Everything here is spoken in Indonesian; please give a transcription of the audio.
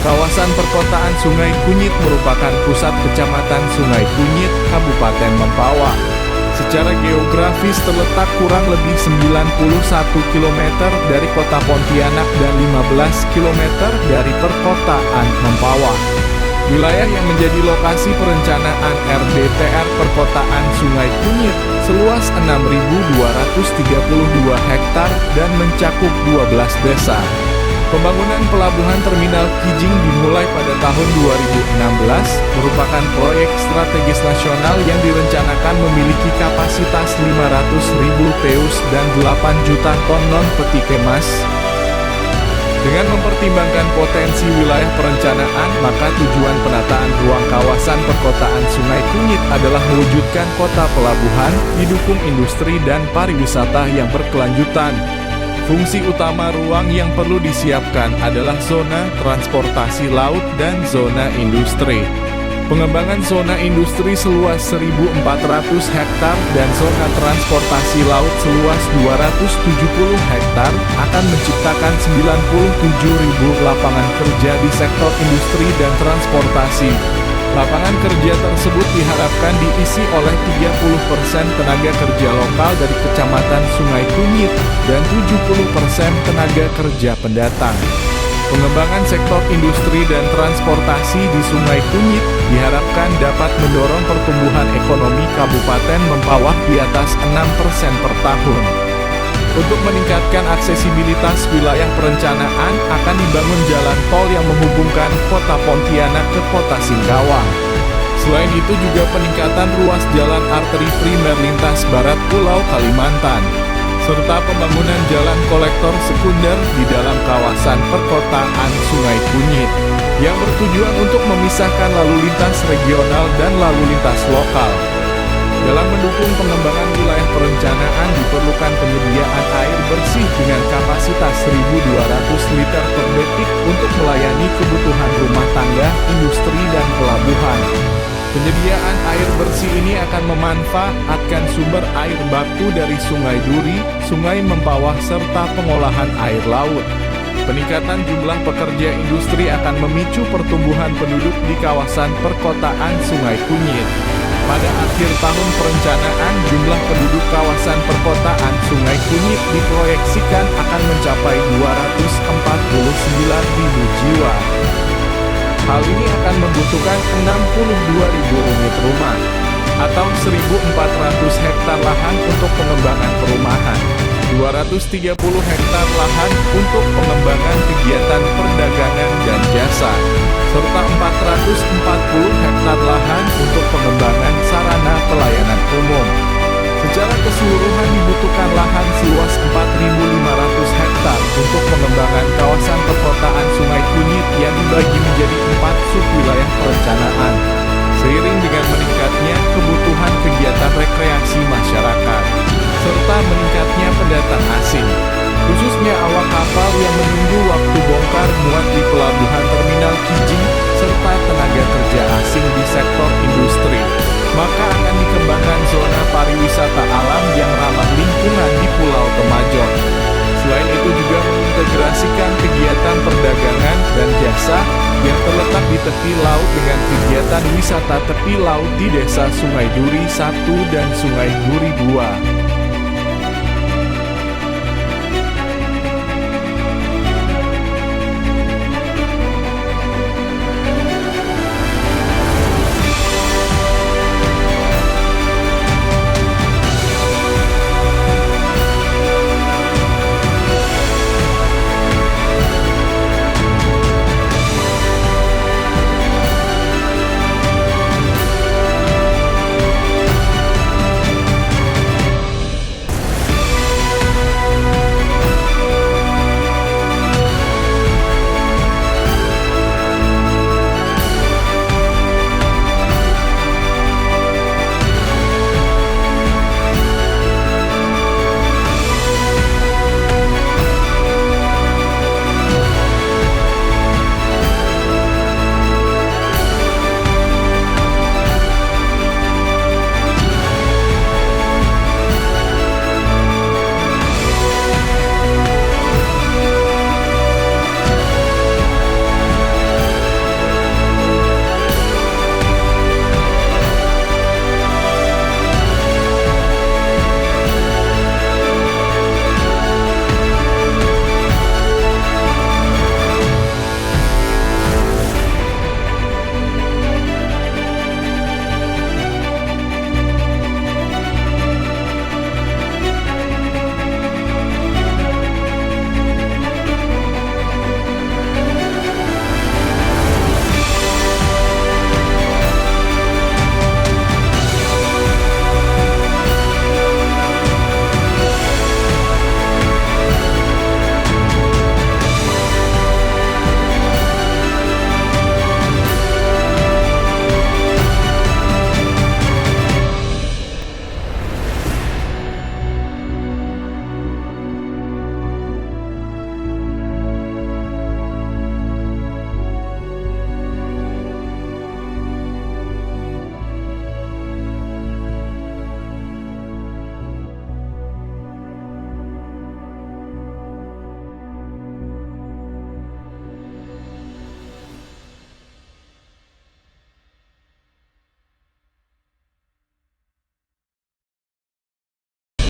Kawasan perkotaan Sungai Kunyit merupakan pusat kecamatan Sungai Kunyit, Kabupaten Mempawah. Secara geografis terletak kurang lebih 91 km dari kota Pontianak dan 15 km dari perkotaan Mempawah. Wilayah yang menjadi lokasi perencanaan RDTR Perkotaan Sungai Kunyit seluas 6.232 hektar dan mencakup 12 desa. Pembangunan pelabuhan Terminal Kijing dimulai pada tahun 2016, merupakan proyek strategis nasional yang direncanakan memiliki kapasitas 500.000 TEUs dan 8 juta ton non-peti kemas. Dengan mempertimbangkan potensi wilayah perencanaan, maka tujuan penataan ruang kawasan perkotaan Sungai Kunyit adalah mewujudkan kota pelabuhan, didukung industri dan pariwisata yang berkelanjutan. Fungsi utama ruang yang perlu disiapkan adalah zona transportasi laut dan zona industri. Pengembangan zona industri seluas 1.400 hektar dan zona transportasi laut seluas 270 hektar akan menciptakan 97.000 lapangan kerja di sektor industri dan transportasi. Lapangan kerja tersebut diharapkan diisi oleh 30% tenaga kerja lokal dari Kecamatan Sungai Kunyit dan 70% tenaga kerja pendatang. Pengembangan sektor industri dan transportasi di Sungai Kunyit diharapkan dapat mendorong pertumbuhan ekonomi Kabupaten Mempawah di atas 6% per tahun. Untuk meningkatkan aksesibilitas wilayah perencanaan, akan dibangun jalan tol yang menghubungkan kota Pontianak ke kota Singkawang. Selain itu juga peningkatan ruas jalan arteri primer lintas barat Pulau Kalimantan, serta pembangunan jalan kolektor sekunder di dalam kawasan perkotaan Sungai Kunyit, yang bertujuan untuk memisahkan lalu lintas regional dan lalu lintas lokal. Dalam mendukung pengembangan wilayah perencanaan diperlukan penyediaan air bersih dengan kapasitas 1.200 liter per detik untuk melayani kebutuhan rumah tangga, industri, dan pelabuhan. Penyediaan air bersih ini akan memanfaatkan sumber air baku dari Sungai Duri, Sungai Mempawah, serta pengolahan air laut. Peningkatan jumlah pekerja industri akan memicu pertumbuhan penduduk di kawasan perkotaan Sungai Kunyit. Pada akhir tahun perencanaan, jumlah penduduk kawasan perkotaan Sungai Kunyit diproyeksikan akan mencapai 249.000 jiwa. Hal ini akan membutuhkan 62.000 unit rumah, atau 1.400 hektar lahan untuk pengembangan perumahan, 230 hektar lahan untuk pengembangan kegiatan perdagangan dan jasa, serta 440 hektar lahan untuk pengembangan sarana pelayanan umum. Secara keseluruhan dibutuhkan lahan seluas 4.500 hektar untuk pengembangan kawasan perkotaan Sungai Kunyit yang dibagi menjadi 4 sub-wilayah perencanaan, seiring dengan meningkatnya kebutuhan kegiatan rekreasi masyarakat, serta meningkatnya pendatang asing, khususnya awak kapal yang menunggu waktu bongkar muat di pelabuhan Terminal Kijing, serta tenaga kerja asing di sektor industri. Maka akan dikembangkan zona pariwisata alam yang ramah lingkungan di Pulau Temajon. Selain itu juga mengintegrasikan kegiatan perdagangan dan jasa yang terletak di tepi laut dengan kegiatan wisata tepi laut di Desa Sungai Duri 1 dan Sungai Duri 2.